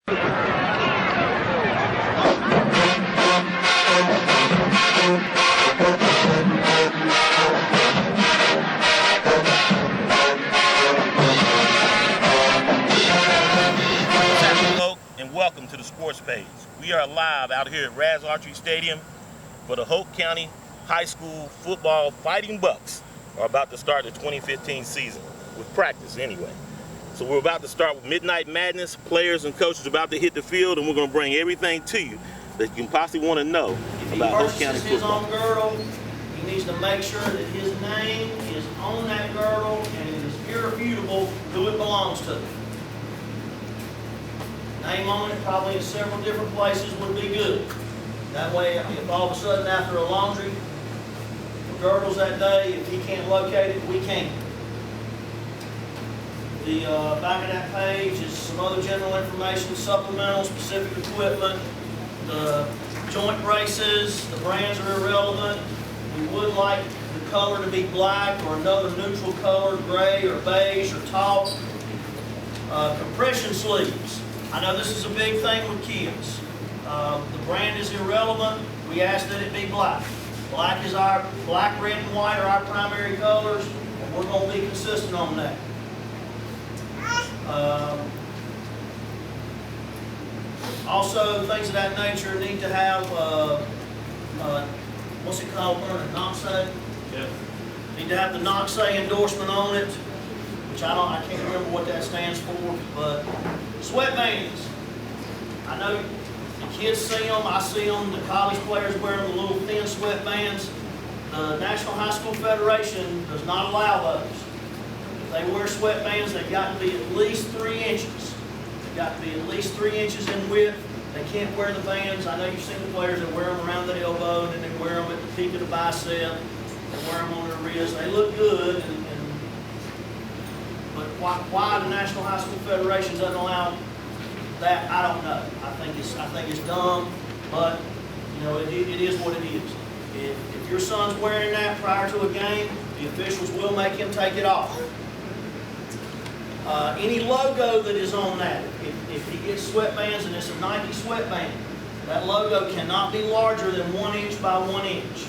And welcome to the sports page. We are live out here at Raz Archery Stadium for the Hope County High School football Fighting Bucks are about to start the 2015 season with practice anyway. So we're about to start with Midnight Madness. Players and coaches are about to hit the field, and we're going to bring everything to you that you can possibly want to know about Hope County football. If he purchases his own girdle, he needs to make sure that his name is on that girdle and it is irrefutable who it belongs to. Name on it, probably in several different places, would be good. That way, if all of a sudden after a laundry for girdles that day, if he can't locate it, we can. The back of that page is some other general information, supplemental, specific equipment, the joint braces, the brands are irrelevant. We would like the color to be black or another neutral color, gray or beige or taupe. Compression sleeves. I know this is a big thing with kids. The brand is irrelevant. We ask that it be black. Black, red, and white are our primary colors, and we're going to be consistent on that. Also, things of that nature need to have, what's it called, a NOXA? Yeah. Need to have the NOXA endorsement on it, which I can't remember what that stands for, but sweatbands. I know the kids see them, I see them, the college players wear the little thin sweatbands. The National High School Federation does not allow those. If they wear sweatbands, they've got to be at least 3 inches. They've got to be at least 3 inches in width. They can't wear the bands. I know you've seen the players that wear them around the elbow, and then they wear them at the peak of the bicep. They wear them on their wrist. They look good, but why the National High School Federation doesn't allow that, I don't know. I think it's dumb, but you know it is what it is. If your son's wearing that prior to a game, the officials will make him take it off. Any logo that is on that, if he gets sweatbands and it's a Nike sweatband, that logo cannot be larger than 1 inch by 1 inch.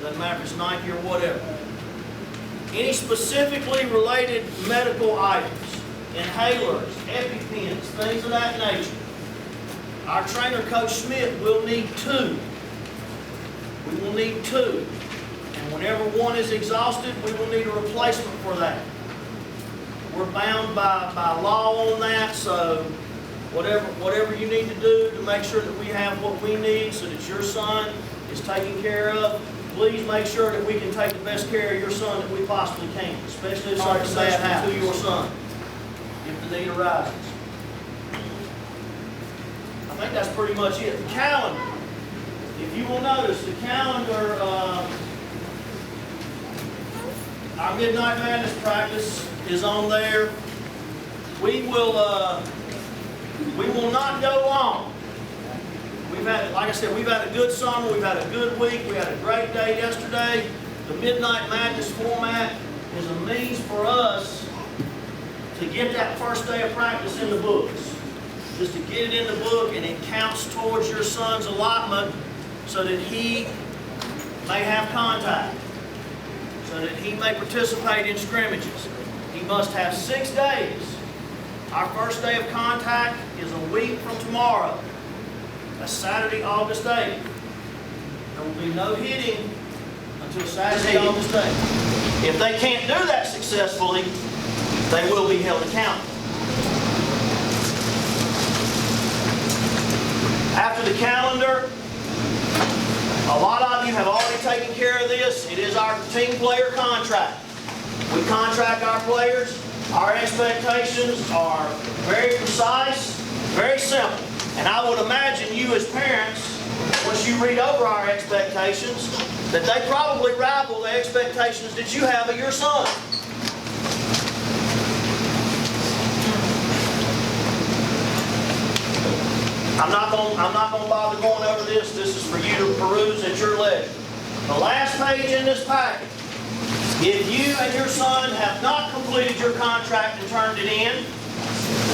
Doesn't matter if it's Nike or whatever. Any specifically related medical items, inhalers, EpiPens, things of that nature. Our trainer, Coach Smith, will need 2. We will need 2. And whenever one is exhausted, we will need a replacement for that. We're bound by law on that, so whatever you need to do to make sure that we have what we need so that your son is taken care of, please make sure that we can take the best care of your son that we possibly can, especially if something bad happens to your son, if the need arises. I think that's pretty much it. The calendar. If you will notice, the calendar, our Midnight Madness practice is on there. We will not go long. We've had, like I said, we've had a good summer. We've had a good week. We had a great day yesterday. The Midnight Madness format is a means for us to get that first day of practice in the books. Just to get it in the book, and it counts towards your son's allotment so that he may have contact, so that he may participate in scrimmages. He must have 6 days. Our first day of contact is a week from tomorrow. That's Saturday, August 8th. There will be no hitting until Saturday, August 8th. If they can't do that successfully, they will be held accountable. After the calendar, a lot of you have already taken care of this. It is our team player contract. We contract our players. Our expectations are very precise, very simple. And I would imagine you as parents, once you read over our expectations, that they probably rival the expectations that you have of your son. I'm not going to bother going over this. This is for you to peruse at your leisure. The last page in this packet, if you and your son have not completed your contract and turned it in,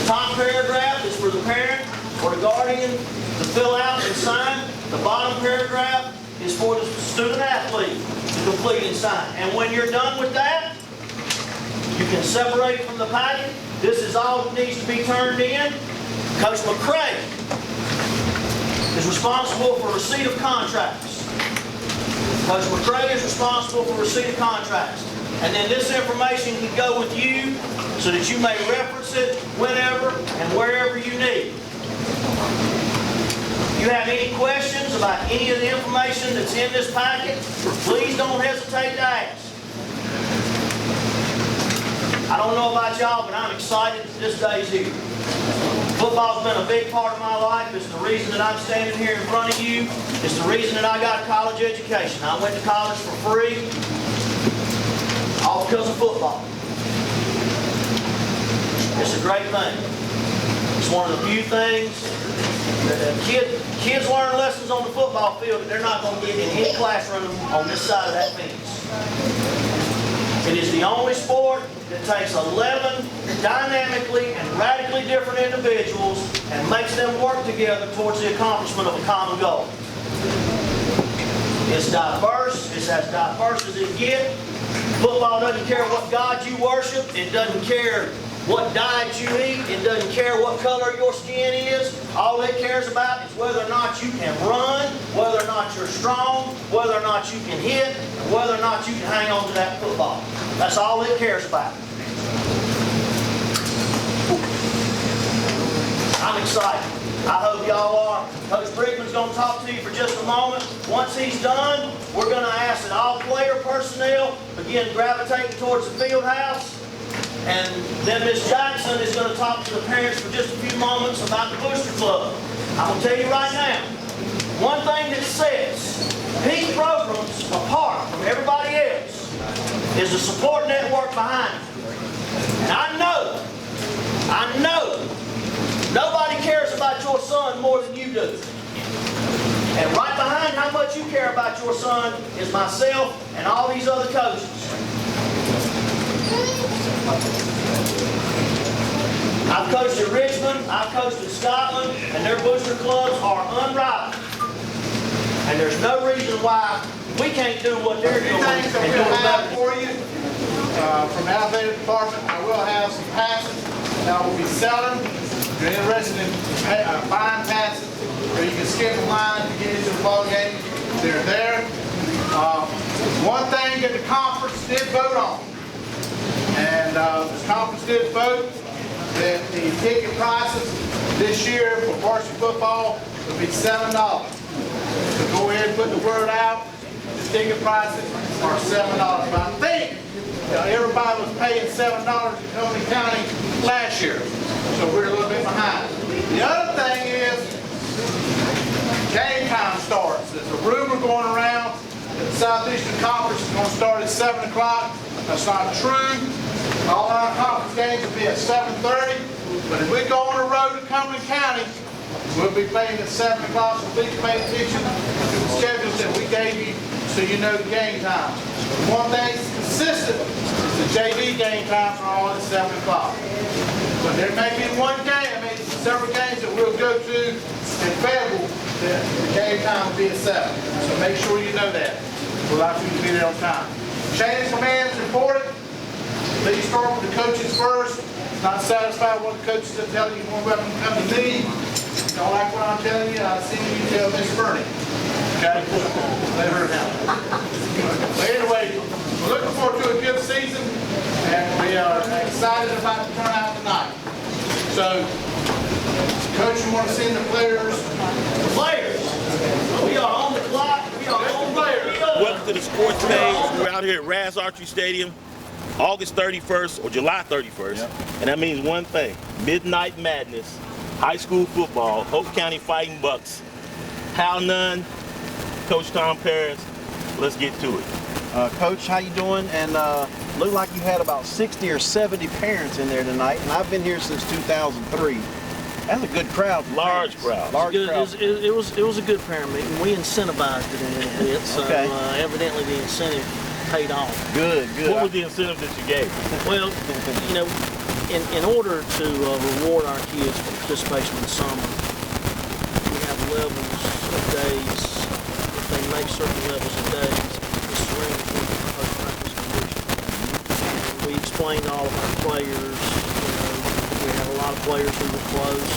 The top paragraph is for the parent or the guardian to fill out and sign. The bottom paragraph is for the student athlete to complete and sign. And when you're done with that, you can separate it from the packet. This is all that needs to be turned in. Coach McCray is responsible for receipt of contracts. Coach McCray is responsible for receipt of contracts. And then this information can go with you so that you may reference it whenever and wherever you need. If you have any questions about any of the information that's in this packet, please don't hesitate to ask. I don't know about y'all, but I'm excited that this day's here. Football's been a big part of my life. It's the reason that I'm standing here in front of you. It's the reason that I got a college education. I went to college for free, all because of football. It's a great thing. It's one of the few things that kids learn lessons on the football field that they're not going to get in any classroom on this side of that fence. It is the only sport that takes 11 dynamically and radically different individuals and makes them work together towards the accomplishment of a common goal. It's diverse. It's as diverse as it gets. Football doesn't care what God you worship. It doesn't care what diet you eat. It doesn't care what color your skin is. All it cares about is whether or not you can run, whether or not you're strong, whether or not you can hit, and whether or not you can hang on to that football. That's all it cares about. I'm excited. I hope y'all are. Coach Brickman's going to talk to you for just a moment. Once he's done, we're going to ask that all player personnel begin gravitating towards the field house. And then Ms. Jackson is going to talk to the parents for just a few moments about the Booster Club. I'm going to tell you right now, one thing that sets Peak Programs apart from everybody else is the support network behind it. And I know, nobody cares about your son more than you do. And right behind how much you care about your son is myself and all these other coaches. I've coached at Richmond, I've coached in Scotland, and their booster clubs are unrivaled. And there's no reason why we can't do what they're doing and do it better. For you from the elevator department, I will have some passes that I will be selling. If you're interested in buying passes, or you can skip the line to get into the ball game, they're there. One thing that the conference did vote on, and this conference did vote that the ticket prices this year for varsity football will be $7. So go ahead and put the word out. The ticket prices are $7. But I think everybody was paying $7 in Tony County last year, so we're a little bit behind. The other thing is game time starts. There's a rumor going around that the Southeastern Conference is going to start at 7 o'clock. That's not true. All our conference games will be at 7:30. But if we go on the road to Cumberland County, we'll be playing at 7 o'clock. So please pay attention to the schedules that we gave you so you know the game time. One thing that's consistent is the JV game times are all at 7 o'clock. But there may be one game, several games that we'll go to in February that the game time will be at 7. So make sure you know that. We'll allow you to be there on time. Chain of command is reported. Please start with the coaches first. Not satisfied with what the coaches are telling you, more welcome to come to me. Don't like what I'm telling you, I'll see you tell Miss Bernie. Okay? Let her handle it. But anyway, we're looking forward to a good season, and we are excited about the turnout tonight. So, Coach, you want to send the players? The players! We are on the clock. We are on the field. Welcome to the sports page. We're out here at Raz Archery Stadium, August 31st or July 31st. Yep. And that means one thing: Midnight Madness, high school football, Hope County Fighting Bucks. How none, Coach Tom Paris, let's get to it. Coach, how you doing? And looked like you had about 60 or 70 parents in there tonight, and I've been here since 2003. That's a good crowd. Large crowd. Large crowd. It was a good parent meeting. We incentivized it a little bit, so okay. Evidently the incentive paid off. Good, good. What was the incentive that you gave? Well, you know, in order to reward our kids for participation in the summer, we have levels of days. If they make certain levels of days, it's surrounded with post-practice conditioning. And we explain to all of our players, we have a lot of players who were close.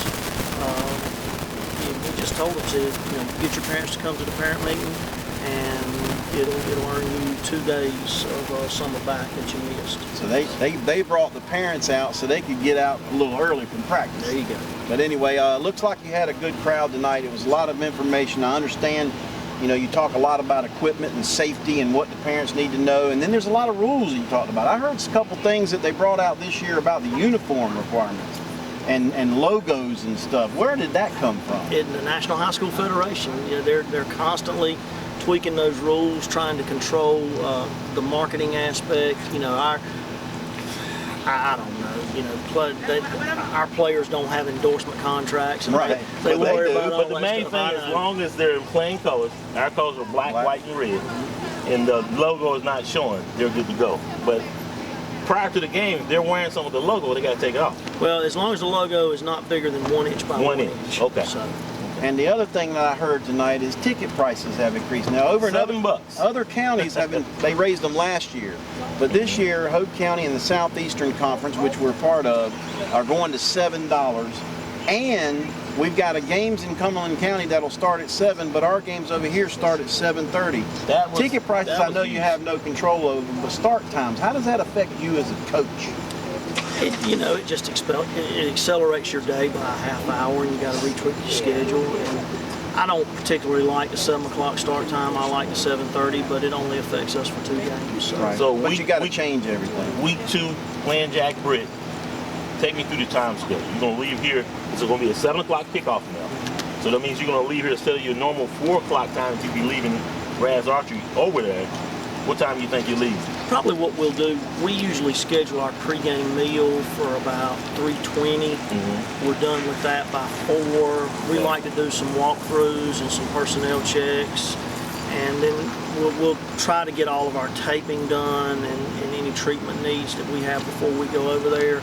We just told them to, get your parents to come to the parent meeting, and it'll earn you 2 days of summer back that you missed. So they brought the parents out so they could get out a little early from practice. There you go. But anyway, looks like you had a good crowd tonight. It was a lot of information. I understand, you talk a lot about equipment and safety and what the parents need to know, and then there's a lot of rules that you talked about. I heard a couple things that they brought out this year about the uniform requirements and logos and stuff. Where did that come from? In the National High School Federation, they're constantly tweaking those rules, trying to control the marketing aspect. I don't know. Our players don't have endorsement contracts, and right. they worry about all But the that main stuff. thing, as long as they're in plain colors, our colors are black, white, and red, and the logo is not showing, they're good to go. But prior to the game, if they're wearing some of the logo, they got to take it off. Well, as long as the logo is not bigger than 1 inch by 1 inch. Okay. So, And the other thing that I heard tonight is ticket prices have increased. Now, over in $7. other counties they raised them last year, but this year Hope County and the Southeastern Conference, which we're part of, are going to $7. And we've got games in Cumberland County that'll start at 7, but our games over here start at 7:30. Ticket prices, I know you have no control over, but start times, how does that affect you as a coach? It just it accelerates your day by a half hour, and you got to retweak your schedule. And I don't particularly like the 7 o'clock start time. I like the 7:30, but it only affects us for 2 games. So, Right. So but you got to change everything. Week 2, playing Jack Britt. Take me through the time schedule. You're going to leave here. It's going to be a 7 o'clock kickoff now. So that means you're going to leave here instead of your normal 4 o'clock time that you'd be leaving Raz Archery over there. What time do you think you leave? Probably what we'll do, we usually schedule our pregame meal for about 3:20. Mm-hmm. We're done with that by 4. We like to do some walkthroughs and some personnel checks. And then we'll try to get all of our taping done and any treatment needs that we have before we go over there.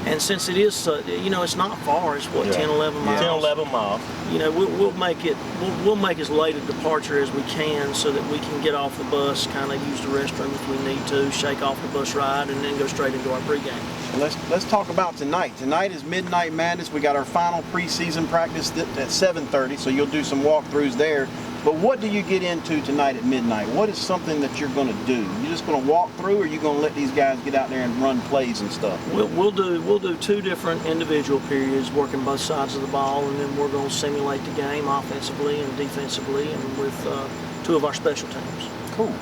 And since it is, it's not far. It's what, 10, 11 miles. 10, 11 miles. We'll make as late a departure as we can so that we can get off the bus, kind of use the restroom if we need to, shake off the bus ride, and then go straight into our pregame. Let's talk about tonight. Tonight is Midnight Madness. We got our final preseason practice at 7:30, so you'll do some walkthroughs there. But what do you get into tonight at midnight? What is something that you're going to do? You just going to walk through, or are you going to let these guys get out there and run plays and stuff? We'll do 2 different individual periods, working both sides of the ball, and then we're going to simulate the game offensively and defensively, and with 2 of our special teams. Cool.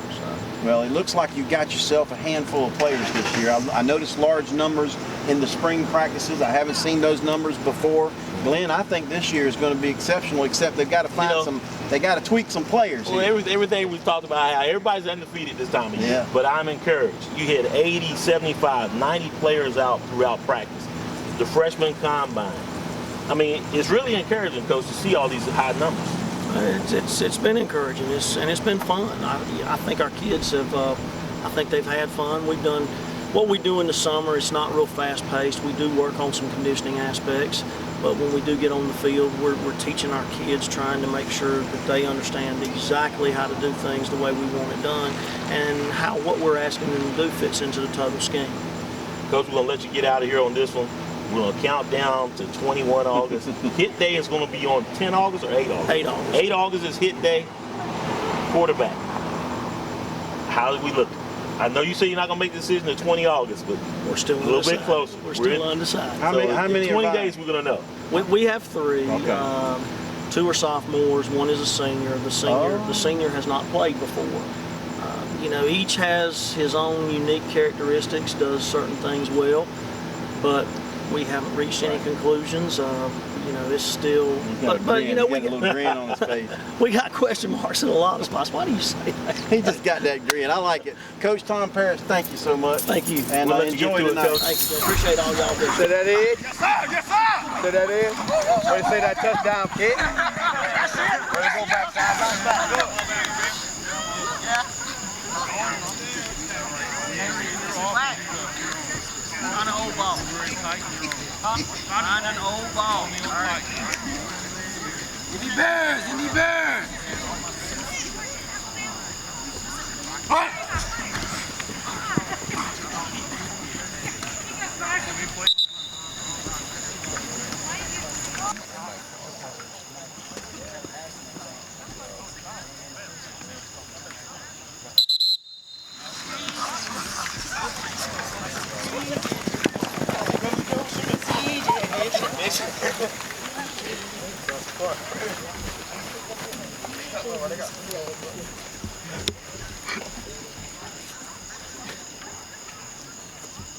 Well, it looks like you got yourself a handful of players this year. I noticed large numbers in the spring practices. I haven't seen those numbers before. Glenn, I think this year is going to be exceptional, except they've got to find they got to tweak some players. Well, everything we talked about, how everybody's undefeated this time of year. Yeah. But I'm encouraged. You had 80, 75, 90 players out throughout practice. The freshman combine. I mean, it's really encouraging, Coach, to see all these high numbers. It's been encouraging, and it's been fun. I think our kids have. I think they've had fun. We've done what we do in the summer. It's not real fast-paced. We do work on some conditioning aspects, but when we do get on the field, we're teaching our kids, trying to make sure that they understand exactly how to do things the way we want it done, and how what we're asking them to do fits into the total scheme. Coach, we're gonna let you get out of here on this one. We're going to count down to 21 August. Hit day is going to be on 10 August or 8 August? 8 August. 8 August is hit day. Quarterback. How do we look? I know you say you're not going to make the decision at 20 August, but we're still a little bit closer. We're still undecided. How many? In 20 days, we're going to know. We have 3. Okay. 2 are sophomores. 1 is a senior. The senior has not played before. Each has his own unique characteristics, does certain things well, but we haven't reached any conclusions. It's still, we got a little grin on his face. We got question marks in a lot of spots. Why do you say that? He just got that grin. I like it. Coach Tom Parrish, thank you so much. Thank you. And We'll let you enjoy get to it, tonight. Coach. Thank you. Appreciate all y'all do. So that is? Yes, sir. Yes, sir. So that is? Ready to say that touchdown kick? That's it. Ready to go back side by side. Good. On the old ball. Find an old ball. All right. Indy Bears! Indy Bears!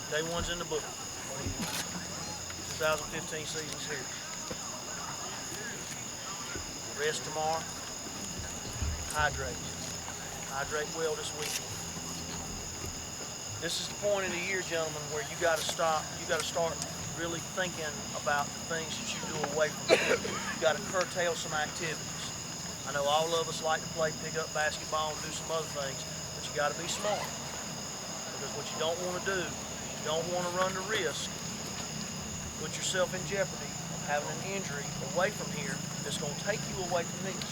Day one's in the book. 2015 season's here. Rest tomorrow. Hydrate. Hydrate well this weekend. This is the point of the year, gentlemen, where you got to stop. You got to start really thinking about the things that you do away from it. You got to curtail some activities. I know all of us like to play pickup basketball and do some other things, but you got to be smart. Because what you don't want to do, you don't want to run the risk, put yourself in jeopardy of having an injury away from here that's going to take you away from this.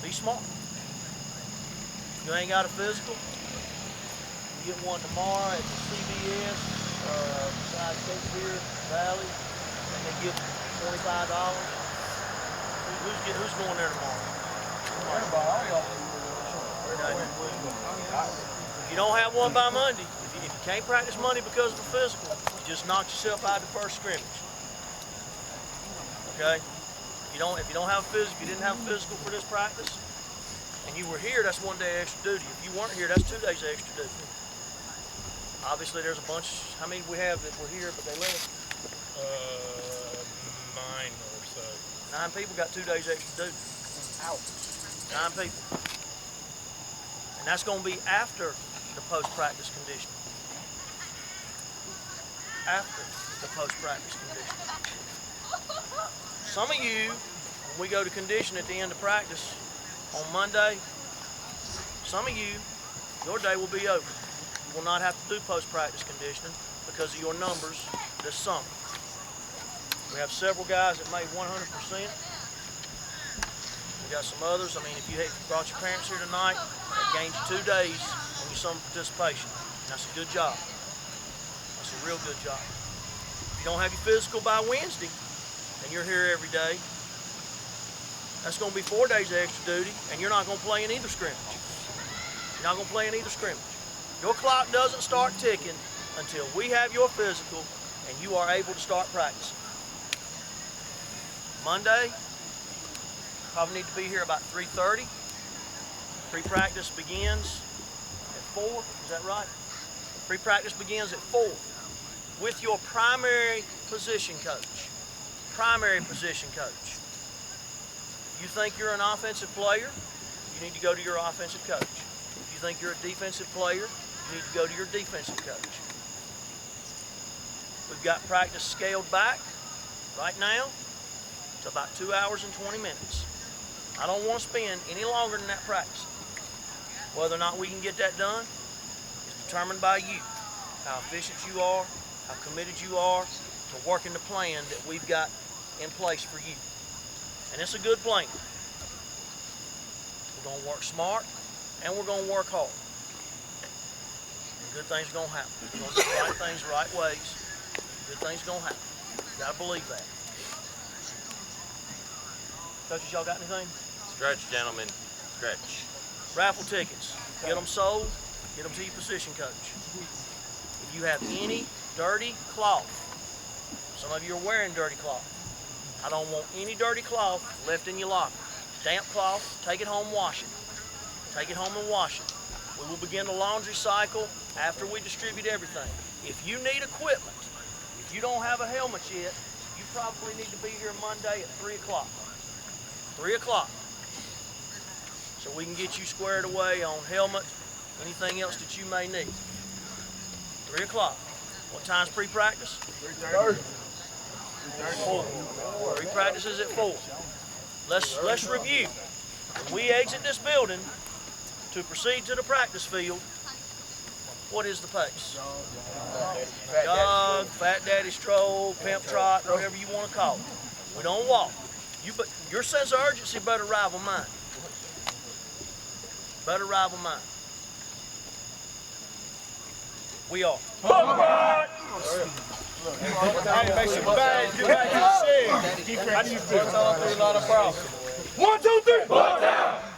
Be smart. You ain't got a physical, you get one tomorrow at the CBS, beside Shakespeare Valley, and they give $25. Who's going there tomorrow? If you don't have one by Monday, if you can't practice Monday because of the physical, you just knocked yourself out of the first scrimmage. Okay? If you don't have a physical, if you didn't have a physical for this practice, and you were here, that's 1 day extra duty. If you weren't here, that's 2 days extra duty. Obviously, there's a bunch. How many we have that were here but they left? 9 or so. 9 people got 2 days extra duty. Out. 9 people. And that's going to be after the post-practice conditioning. After the post-practice conditioning. Some of you, when we go to condition at the end of practice on Monday, some of you, your day will be over. You will not have to do post-practice conditioning because of your numbers this summer. We have several guys that made 100%. We got some others. I mean, if you brought your parents here tonight, that gained you 2 days on your summer participation. And that's a good job. That's a real good job. If you don't have your physical by Wednesday, and you're here every day, that's going to be 4 days of extra duty, and you're not going to play in either scrimmage. You're not going to play in either scrimmage. Your clock doesn't start ticking until we have your physical and you are able to start practicing. Monday, probably need to be here about 3:30. Pre-practice begins at 4, is that right? Pre-practice begins at 4 with your primary position coach. Primary position coach. If you think you're an offensive player, you need to go to your offensive coach. If you think you're a defensive player, you need to go to your defensive coach. We've got practice scaled back right now to about 2 hours and 20 minutes. I don't want to spend any longer than that practice. Whether or not we can get that done is determined by you. How efficient you are, how committed you are to working the plan that we've got in place for you. And it's a good plan. We're going to work smart and we're going to work hard. And good things are going to happen. We're going to do the right things the right ways. Good things are going to happen. You got to believe that. Coaches, y'all got anything? Stretch, gentlemen. Stretch. Raffle tickets. Get them sold. Get them to your position coach. If you have any dirty cloth, some of you are wearing dirty cloth. I don't want any dirty cloth left in your locker. Damp cloth, take it home, wash it. Take it home and wash it. We will begin the laundry cycle after we distribute everything. If you need equipment, if you don't have a helmet yet, you probably need to be here Monday at 3 o'clock. 3 o'clock. So we can get you squared away on helmet, anything else that you may need. 3 o'clock. What time's pre-practice? 3:30. 4. Pre-practice is at 4. Let's review. When we exit this building to proceed to the practice field, What is the pace? Jog, Fat Daddy stroll, pimp trot, whatever you want to call it. We don't walk. Your sense of urgency better rival mine. Better rival mine. We are. Hey, make sure you get back to the shed. How do you feel? Through a lot of problems. 1, 2, 3. Ball down.